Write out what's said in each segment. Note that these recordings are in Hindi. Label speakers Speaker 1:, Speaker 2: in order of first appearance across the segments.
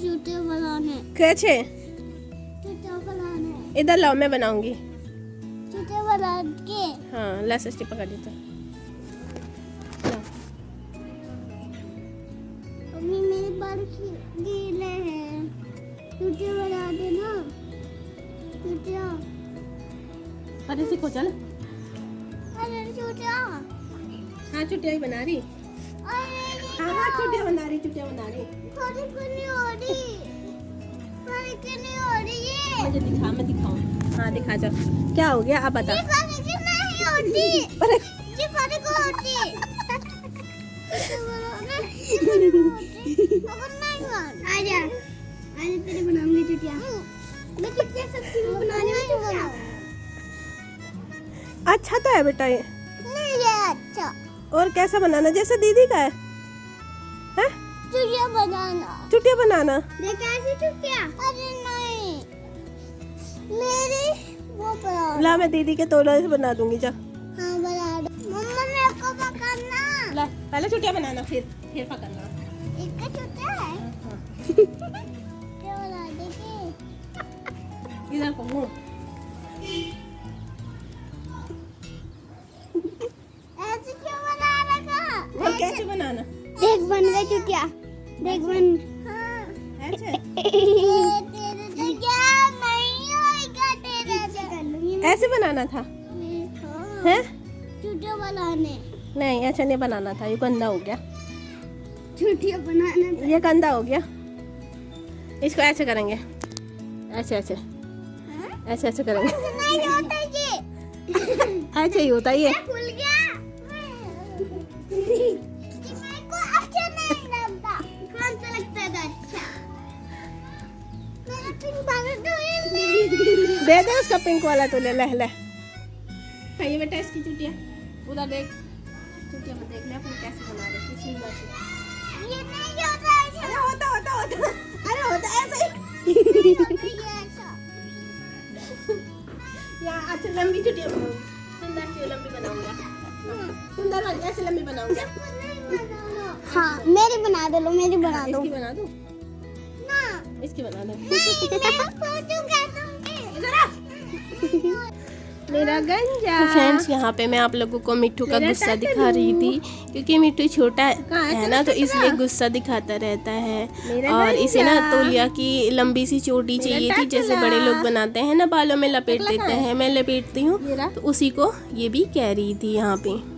Speaker 1: चूतिया बनाने।
Speaker 2: कैसे?
Speaker 1: चूतिया बनाने।
Speaker 2: इधर लाओ, मैं बनाऊंगी।
Speaker 1: चूतिया बना के।
Speaker 2: हाँ ला सस्ती पकड़ ली तो।
Speaker 1: अभी मेरे बाल गीले हैं। चूतिया बना देना। चूतिया।
Speaker 2: अरे सीखो चल।
Speaker 1: अरे चूतिया।
Speaker 2: हाँ चुटिया ही बना रही। हाँ चुटिया बना रही, चुटिया बना रही।
Speaker 1: थोड़ी कुनी हो रही। थोड़ी कुनी हो रही है।
Speaker 2: मुझे दिखा, मैं दिखाऊं। हाँ दिखा जाओ। क्या हो गया आप बता।
Speaker 1: जी नहीं होती।
Speaker 2: अरे
Speaker 1: जी फटे को होती। आजा आजा तेरे बनाऊंगी चुटिया। मैं चुटिया सबकी भी बनाने वाली हूँ।
Speaker 2: अच्छा तो है बेटा ये।
Speaker 1: नहीं ये अच्छा।
Speaker 2: और कैसा बनाना, जैसे दीदी का है? हैं?
Speaker 1: चुटिया बनाना।
Speaker 2: चुटिया बनाना।
Speaker 1: देख ऐसी चुटिया। अरे नहीं मेरी वो बना।
Speaker 2: ला मैं दीदी के तोला से बना दूंगी। जा
Speaker 1: हाँ बना दो। मम्मा मेरे को पकड़ना।
Speaker 2: ला पहले चुटिया बनाना, फिर पकड़ना।
Speaker 1: इसका चुटिया है।
Speaker 2: हाँ।
Speaker 1: क्या बना देगी?
Speaker 2: इधर को मुंह।
Speaker 1: ऐसे क्यों बना रखा?
Speaker 2: और कैसे बनाना?
Speaker 1: देख बन गई चुटिया। देख बन। हाँ।
Speaker 2: ऐसे
Speaker 1: तेरे से क्या नहीं होगा तेरे से।
Speaker 2: ऐसे बनाना था।
Speaker 1: हाँ।
Speaker 2: हैं?
Speaker 1: चुटिया बनाने।
Speaker 2: नहीं ऐसा नहीं बनाना था, ये गंदा हो गया।
Speaker 1: चुटिया बनाने।
Speaker 2: ये गंदा हो गया। इसको ऐसे करेंगे, ऐसे ऐसे
Speaker 1: हाँ?
Speaker 2: ऐसे ऐसे करेंगे।
Speaker 1: ऐसे नहीं होता ये।
Speaker 2: ऐसे ही होता है ये।
Speaker 1: खुल गया। मेरे को अच्छा नहीं लगता। कौन सा लगता था अच्छा? मेरा पिंक वाला तो ये
Speaker 2: दे दे उसका पिंक वाला, तो ले ले ले। खाइए बेटा इसकी चुटिया। उधर देख, चुटिया में देख ले अपन कैसे बना रहे हैं।
Speaker 1: ये नहीं होता ऐसा।
Speaker 2: अरे होता होता होता, अरे होता ऐसे ही।
Speaker 1: नहीं होता ये ऐसा।
Speaker 2: यहाँ अच्छा लंबी चुटिया बनाऊंगी, सुंदर सी लंबी बनाऊंगा। सुंदर वाली ऐसे लंबी बनाऊंगा।
Speaker 1: हाँ मेरी बना दो। लो मेरी बना दो
Speaker 2: इसकी बना दूं?
Speaker 1: ना।
Speaker 2: इसकी बना दो। मेरा गंजा। तो फ्रेंड्स यहाँ पे मैं आप लोगों को मिट्टू का गुस्सा दिखा रही थी, क्योंकि मिट्टू छोटा है ना, तो इसलिए गुस्सा दिखाता रहता है। और इसे ना तौलिया की लंबी सी चोटी चाहिए थी, जैसे बड़े लोग बनाते हैं ना, बालों में लपेट देते हैं। मैं लपेटती हूँ, तो उसी को ये भी कह रही थी यहाँ पे।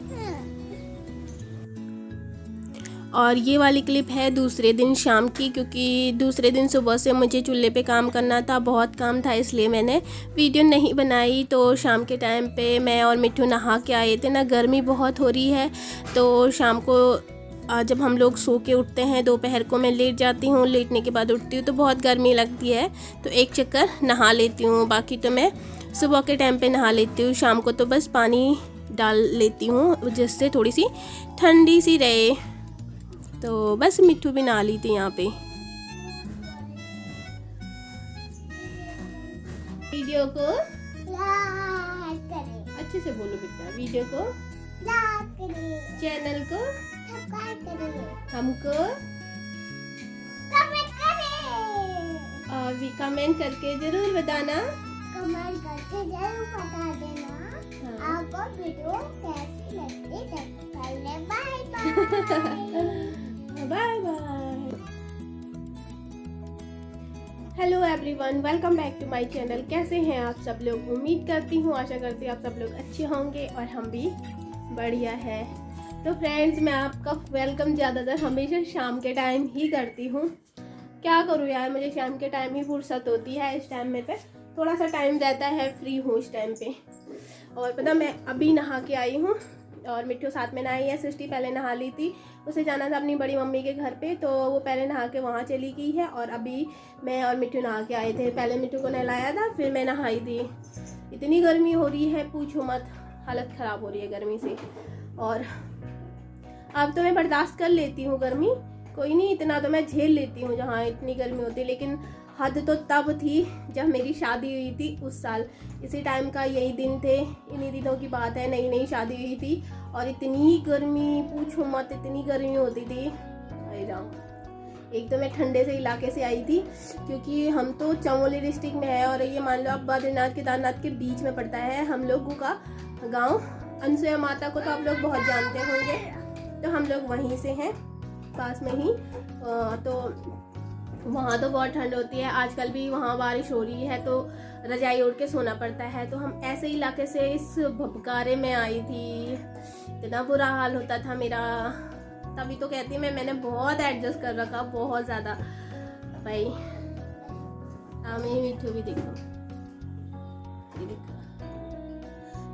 Speaker 2: और ये वाली क्लिप है दूसरे दिन शाम की, क्योंकि दूसरे दिन सुबह से मुझे चूल्हे पे काम करना था, बहुत काम था, इसलिए मैंने वीडियो नहीं बनाई। तो शाम के टाइम पे मैं और मिट्टू नहा के आए थे ना, गर्मी बहुत हो रही है। तो शाम को जब हम लोग सो के उठते हैं, दोपहर को मैं लेट जाती हूँ, लेटने के बाद उठती हूँ तो बहुत गर्मी लगती है, तो एक चक्कर नहा लेती हूँ। बाकी तो मैं सुबह के टाइम पे नहा लेती हूँ, शाम को तो बस पानी डाल लेती हूँ जिससे थोड़ी सी ठंडी सी रहे। तो बस मिट्टू भी नहा ली थी यहाँ पे। वीडियो को
Speaker 1: लाइक करें।
Speaker 2: अच्छे से बोलो बेटा। वीडियो को
Speaker 1: लाइक करें।
Speaker 2: चैनल को
Speaker 1: सब्सक्राइब करें।
Speaker 2: हमको
Speaker 1: कमेंट करें।
Speaker 2: और भी कमेंट करके जरूर बताना।
Speaker 1: कमेंट करके जरूर बता देना।
Speaker 2: हाँ।
Speaker 1: आपको वीडियो कैसी लगती है। पहले bye bye.
Speaker 2: Bye bye. Hello everyone, welcome back to my channel. कैसे हैं आप सब लोग? उम्मीद करती हूँ, आशा करती हूँ आप सब लोग अच्छे होंगे और हम भी बढ़िया है। तो फ्रेंड्स, मैं आपका वेलकम ज़्यादातर हमेशा शाम के टाइम ही करती हूँ। क्या करूँ यार, मुझे शाम के टाइम ही फुर्सत होती है। इस टाइम में पे थोड़ा सा टाइम रहता है, फ्री हूँ इस टाइम पे। और पता, मैं अभी नहा के आई हूँ और मिट्टू साथ में नहाई है। सृष्टि पहले नहा ली थी, उसे जाना था अपनी बड़ी मम्मी के घर पे, तो वो पहले नहा के वहाँ चली गई है। और अभी मैं और मिट्टू नहा के आए थे। पहले मिट्टू को नहलाया था, फिर मैं नहाई थी। इतनी गर्मी हो रही है पूछो मत, हालत ख़राब हो रही है गर्मी से। और अब तो मैं बर्दाश्त कर लेती हूँ गर्मी, कोई नहीं, इतना तो मैं झेल लेती हूँ जहाँ इतनी गर्मी होती है। लेकिन हद तो तब थी जब मेरी शादी हुई थी उस साल। इसी टाइम का यही दिन थे, इन्हीं दिनों की बात है, नई नई शादी हुई थी और इतनी गर्मी पूछो मत, इतनी गर्मी होती थी। अरे राम, एक तो मैं ठंडे से इलाके से आई थी, क्योंकि हम तो चमोली डिस्ट्रिक्ट में है और ये मान लो आप बद्रीनाथ केदारनाथ के बीच में पड़ता है हम लोगों का गांव। अनसुया माता को तो आप लोग बहुत जानते होंगे, तो हम लोग वहीं से हैं, पास में ही। तो वहाँ तो बहुत ठंड होती है, आजकल भी वहाँ बारिश हो रही है तो रजाई ओढ़ के सोना पड़ता है। तो हम ऐसे इलाके से इस भपकारे में आई थी, इतना बुरा हाल होता था मेरा। तभी तो कहती मैं मैंने बहुत एडजस्ट कर रखा, बहुत ज़्यादा भाई। मीठू भी देखो,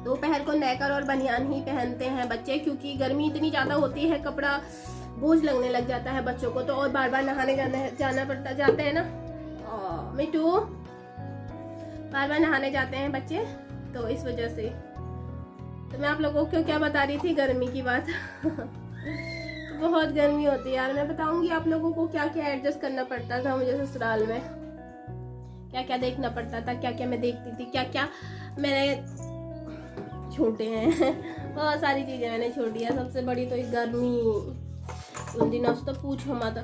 Speaker 2: दोपहर को नेकर और बनियान ही पहनते हैं बच्चे, क्योंकि गर्मी इतनी ज़्यादा होती है, कपड़ा बोझ लगने लग जाता है बच्चों को तो, और बार बार नहाने जाना पड़ता जाते हैं ना मिठू, बार बार नहाने जाते हैं बच्चे, तो इस वजह से। तो मैं आप लोगों को क्या बता रही थी, गर्मी की बात। बहुत गर्मी होती है यार। मैं बताऊंगी आप लोगों को क्या क्या एडजस्ट करना पड़ता था मुझे ससुराल में, क्या क्या देखना पड़ता था, क्या क्या मैं देखती थी, क्या क्या मैंने छोटे हैं। बहुत सारी चीज़ें मैंने छोड़ी है। सबसे बड़ी तो गर्मी उन दिनों से तो पूछो मत।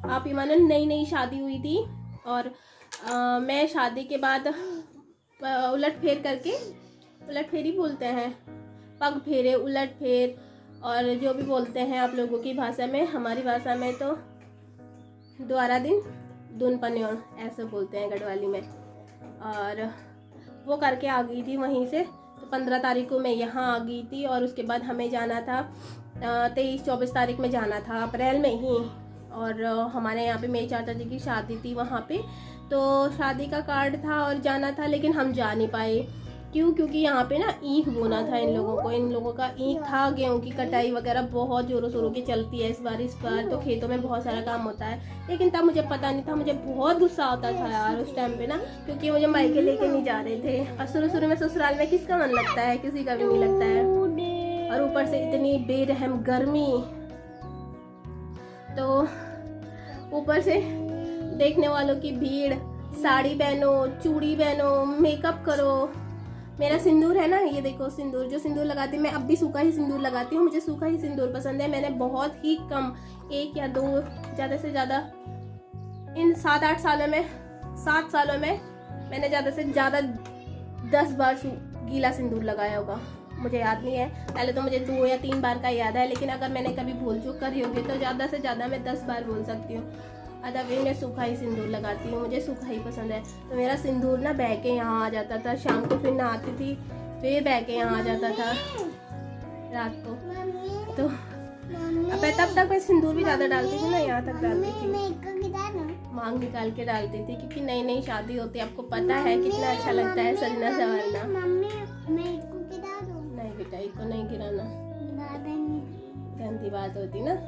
Speaker 2: आप ही मानो नई नई शादी हुई थी और मैं शादी के बाद उलट फेर करके, उलट फेर ही बोलते हैं, पग फेरे, उलट फेर, और जो भी बोलते हैं आप लोगों की भाषा में, हमारी भाषा में तो द्वारा दिन दून पन्योर ऐसे बोलते हैं गढ़वाली में। और वो करके आ गई थी वहीं से। तो 15 तारीख को मैं यहाँ आ गई थी और उसके बाद हमें जाना था 23-24 तारीख में जाना था, अप्रैल में ही। और हमारे यहाँ पे मेरे चाचा जी की शादी थी वहाँ पे, तो शादी का कार्ड था और जाना था, लेकिन हम जा नहीं पाए। क्यों? क्योंकि यहाँ पे ना ईख बोना था इन लोगों का ईख था, गेहूं की कटाई वगैरह बहुत जोरों शोरों की चलती है इस बार तो खेतों में बहुत सारा काम होता है। लेकिन तब मुझे पता नहीं था, मुझे बहुत गुस्सा आता था यार उस टाइम पे ना, क्योंकि मुझे मायके लेके नहीं जा रहे थे। और शुरू में ससुराल में किसका मन लगता है, किसी का भी नहीं लगता है। और ऊपर से इतनी बेरहम गर्मी, तो ऊपर से देखने वालों की भीड़, साड़ी पहनो, चूड़ी पहनो, मेकअप करो। मेरा सिंदूर है ना, ये देखो सिंदूर, जो सिंदूर लगाती हूँ मैं अब भी सूखा ही सिंदूर लगाती हूँ, मुझे सूखा ही सिंदूर पसंद है। मैंने बहुत ही कम 1 या 2 ज़्यादा से ज़्यादा इन 7-8 सालों में, 7 सालों में मैंने ज़्यादा से ज़्यादा 10 बार गीला सिंदूर लगाया होगा, मुझे याद नहीं है। पहले तो मुझे 2 या 3 बार का याद है, लेकिन अगर मैंने कभी भूल चूक करी होगी तो ज़्यादा से ज़्यादा मैं 10 बार बोल सकती हूँ। अदरवाइज मैं सूखा ही सिंदूर लगाती हूँ, मुझे सूखा ही पसंद है। तो मेरा सिंदूर ना बह के यहाँ आ जाता था, शाम को फिर नहाती थी, फिर बह के यहाँ आ जाता था रात को। तो अब तब तक मैं सिंदूर भी ज़्यादा डालती थी ना, यहाँ तक डालती थी, मांग निकाल के डालती थी, क्योंकि नई नई शादी होती है, आपको पता है कितना अच्छा लगता है सजना संवरना। नहीं बेटा, इसको नहीं गिराना, गंदी बात होती ना।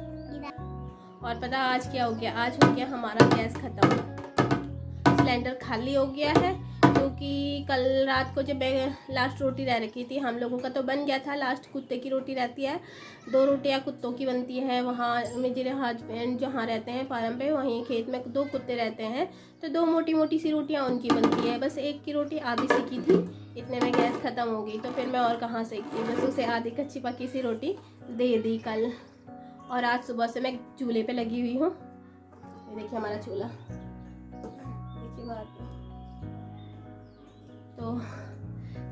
Speaker 2: और पता आज क्या हो गया, आज हो गया हमारा गैस खत्म, सिलेंडर खाली हो गया है। क्योंकि कल रात को जब लास्ट रोटी रह रखी थी, हम लोगों का तो बन गया था, लास्ट कुत्ते की रोटी रहती है, 2 रोटियां कुत्तों की बनती है। वहाँ मेरे हस्बैंड जहाँ रहते हैं फार्म पे, वहीं खेत में 2 कुत्ते रहते हैं, तो 2 मोटी मोटी सी रोटियां उनकी बनती है। बस एक की रोटी आधी सेकी थी, इतने में गैस ख़त्म हो गई, तो फिर मैं और कहाँ सेकती, बस उसे आधी कच्ची पक्की सी रोटी दे दी कल। और आज सुबह से मैं चूल्हे पे लगी हुई हूँ। ये देखिए हमारा चूल्हा, देखिए बाहर पे। तो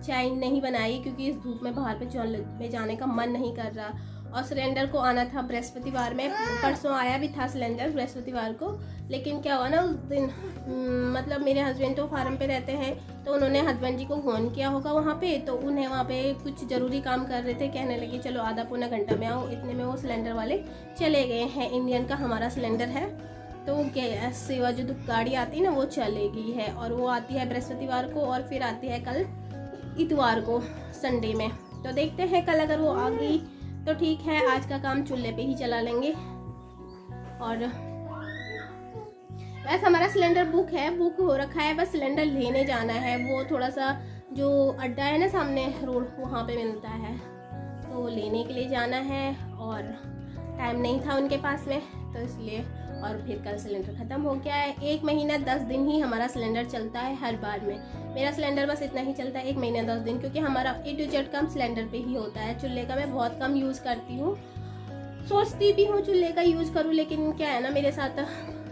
Speaker 2: चाय नहीं बनाई क्योंकि इस धूप में बाहर पे जाने का मन नहीं कर रहा। और सिलेंडर को आना था बृहस्पतिवार में, परसों आया भी था सिलेंडर बृहस्पतिवार को, लेकिन क्या हुआ ना उस दिन, मतलब मेरे हस्बैंड तो फार्म पे रहते हैं, तो उन्होंने हस्बैंड जी को फ़ोन किया होगा वहाँ पे, तो उन्हें वहाँ पे कुछ ज़रूरी काम कर रहे थे, कहने लगे चलो आधा पौना घंटा में आओ। इतने में वो सिलेंडर वाले चले गए हैं। इंडियन का हमारा सिलेंडर है, तो गैस सेवा जो गाड़ी आती है ना वो चले गई है, और वो आती है बृहस्पतिवार को और फिर आती है कल इतवार को, संडे में। तो देखते हैं कल अगर वो आ गई तो ठीक है, आज का काम चूल्हे पे ही चला लेंगे। और वैसे हमारा सिलेंडर बुक हो रखा है, बस सिलेंडर लेने जाना है। वो थोड़ा सा जो अड्डा है ना सामने रोड, वहाँ पे मिलता है, तो लेने के लिए जाना है। और टाइम नहीं था उनके पास में, तो इसलिए। और फिर कल सिलेंडर ख़त्म हो गया है। 1 महीना 10 दिन ही हमारा सिलेंडर चलता है हर बार में। मेरा सिलेंडर बस इतना ही चलता है, 1 महीना 10 दिन, क्योंकि हमारा A to Z काम सिलेंडर पे ही होता है। चूल्हे का मैं बहुत कम यूज़ करती हूँ, सोचती भी हूँ चूल्हे का यूज़ करूँ, लेकिन क्या है ना मेरे साथ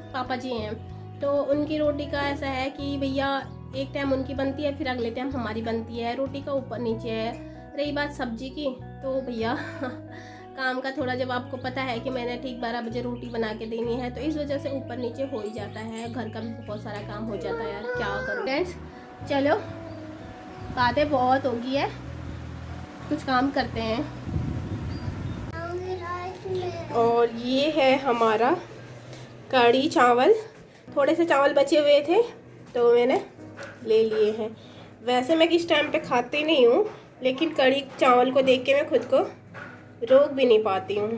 Speaker 2: पापा जी हैं, तो उनकी रोटी का ऐसा है कि भैया एक टाइम उनकी बनती है, फिर अगले टाइम हमारी बनती है। रोटी का ऊपर नीचे है। रही बात सब्जी की, तो भैया काम का थोड़ा, जब आपको पता है कि मैंने ठीक 12 बजे रोटी बना के देनी है, तो इस वजह से ऊपर नीचे हो ही जाता है। घर का भी बहुत सारा काम हो जाता है यार, क्या करूँ। फ्रेंड्स चलो, बातें बहुत होगी है, कुछ काम करते हैं। और ये है हमारा कढ़ी चावल। थोड़े से चावल बचे हुए थे तो मैंने ले लिए हैं। वैसे मैं किस टाइम पे खाती नहीं हूँ, लेकिन कढ़ी चावल को देख के मैं खुद को रोक भी नहीं पाती हूँ।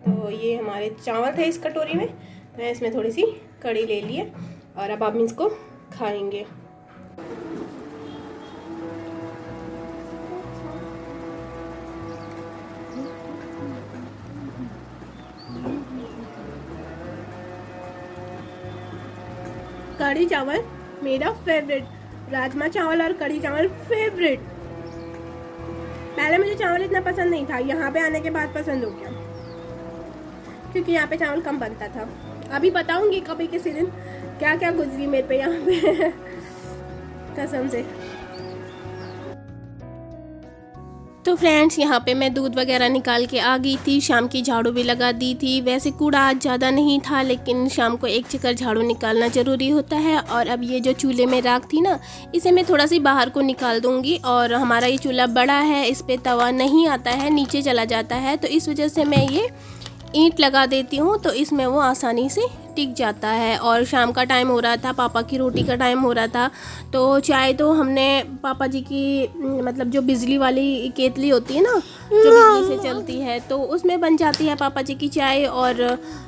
Speaker 2: तो ये हमारे चावल थे इस कटोरी में, तो मैं इसमें थोड़ी सी कढ़ी ले ली है और अब हम इसको खाएंगे। कढ़ी चावल मेरा फेवरेट, राजमा चावल और कढ़ी चावल फेवरेट। पहले मुझे चावल इतना पसंद नहीं था, यहाँ पे आने के बाद पसंद हो गया, क्योंकि यहाँ पे चावल कम बनता था। अभी बताऊंगी कभी किसी दिन क्या क्या गुजरी मेरे पे यहाँ पे कसम से। तो फ्रेंड्स यहाँ पे मैं दूध वगैरह निकाल के आ गई थी, शाम की झाड़ू भी लगा दी थी। वैसे कूड़ा आज ज़्यादा नहीं था, लेकिन शाम को एक चक्कर झाड़ू निकालना ज़रूरी होता है। और अब ये जो चूल्हे में राख थी ना, इसे मैं थोड़ा सी बाहर को निकाल दूँगी। और हमारा ये चूल्हा बड़ा है, इस पर तवा नहीं आता है, नीचे चला जाता है, तो इस वजह से मैं ये ईंट लगा देती हूँ, तो इसमें वो आसानी से टिक जाता है। और शाम का टाइम हो रहा था, पापा की रोटी का टाइम हो रहा था, तो चाय तो हमने पापा जी की मतलब जो बिजली वाली केतली होती है ना, जो बिजली से चलती है, तो उसमें बन जाती है पापा जी की चाय। और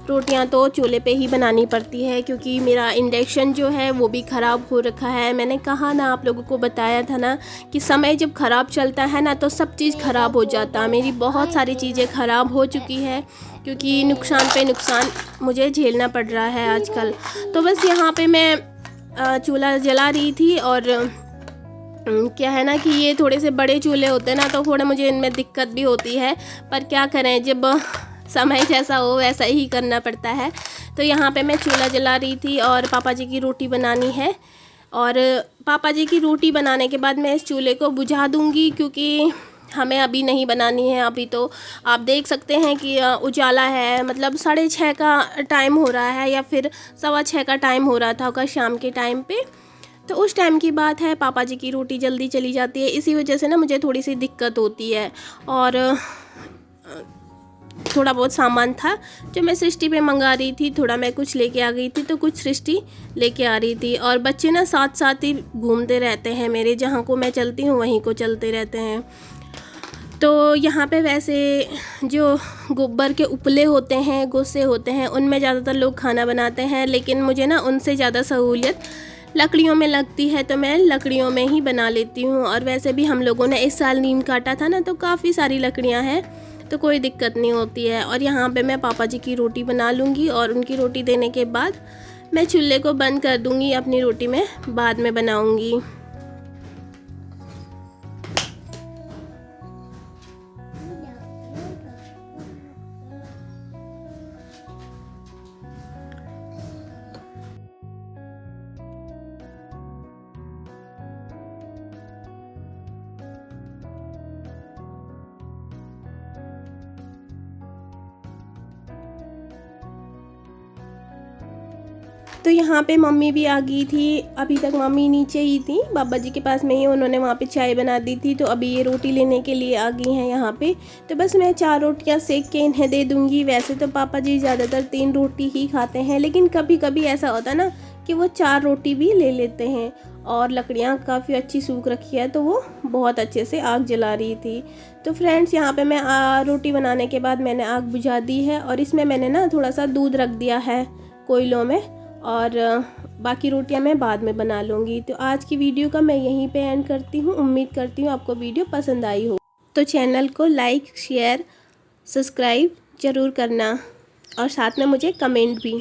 Speaker 2: रोटियां तो चूल्हे पे ही बनानी पड़ती है, क्योंकि मेरा इंडक्शन जो है वो भी ख़राब हो रखा है। मैंने कहा ना, आप लोगों को बताया था ना कि समय जब ख़राब चलता है ना, तो सब चीज़ ख़राब हो जाता। मेरी बहुत सारी चीज़ें ख़राब हो चुकी है, क्योंकि नुकसान पे नुकसान मुझे झेलना पड़ रहा है आजकल। तो बस यहाँ पे मैं चूल्हा जला रही थी। और क्या है ना कि ये थोड़े से बड़े चूल्हे होते हैं ना, तो थोड़ा मुझे इनमें दिक्कत भी होती है, पर क्या करें, जब समय जैसा हो वैसा ही करना पड़ता है। तो यहाँ पे मैं चूल्हा जला रही थी और पापा जी की रोटी बनानी है। और पापा जी की रोटी बनाने के बाद मैं इस चूल्हे को बुझा दूँगी, क्योंकि हमें अभी नहीं बनानी है। अभी तो आप देख सकते हैं कि उजाला है, मतलब 6:30 का टाइम हो रहा है, या फिर 6:15 का टाइम हो रहा था का शाम के टाइम पे। तो उस टाइम की बात है, पापा जी की रोटी जल्दी चली जाती है, इसी वजह से ना मुझे थोड़ी सी दिक्कत होती है। और थोड़ा बहुत सामान था जो मैं सृष्टि पे मंगा रही थी, थोड़ा मैं कुछ लेके आ गई थी, तो कुछ सृष्टि लेके आ रही थी। और बच्चे ना साथ साथ ही घूमते रहते हैं मेरे, जहाँ को मैं चलती हूँ वहीं को चलते रहते हैं। तो यहाँ पे वैसे जो गोबर के उपले होते हैं, गोसे होते हैं, उनमें ज़्यादातर लोग खाना बनाते हैं, लेकिन मुझे ना उनसे ज़्यादा सहूलियत लकड़ियों में लगती है, तो मैं लकड़ियों में ही बना लेती हूँ। और वैसे भी हम लोगों ने इस साल नीम काटा था ना, तो काफ़ी सारी लकड़ियाँ हैं, तो कोई दिक्कत नहीं होती है। और यहाँ पे मैं पापा जी की रोटी बना लूँगी, और उनकी रोटी देने के बाद मैं चूल्हे को बंद कर दूँगी, अपनी रोटी मैं बाद में बनाऊँगी। तो यहाँ पे मम्मी भी आ गई थी। अभी तक मम्मी नीचे ही थी, बाबा जी के पास में ही, उन्होंने वहाँ पे चाय बना दी थी, तो अभी ये रोटी लेने के लिए आ गई हैं यहाँ पे। तो बस मैं 4 रोटियाँ सेक के इन्हें दे दूँगी। वैसे तो पापा जी ज़्यादातर 3 रोटी ही खाते हैं, लेकिन कभी कभी ऐसा होता है ना कि वो 4 रोटी भी ले लेते हैं। और लकड़ियाँ काफ़ी अच्छी सूख रखी है, तो वो बहुत अच्छे से आग जला रही थी। तो फ्रेंड्स यहाँ पे मैं रोटी बनाने के बाद मैंने आग बुझा दी है, और इसमें मैंने ना थोड़ा सा दूध रख दिया है कोयलों में, और बाकी रोटियां मैं बाद में बना लूँगी। तो आज की वीडियो का मैं यहीं पे एंड करती हूँ। उम्मीद करती हूँ आपको वीडियो पसंद आई हो, तो चैनल को लाइक, शेयर, सब्सक्राइब ज़रूर करना, और साथ में मुझे कमेंट भी।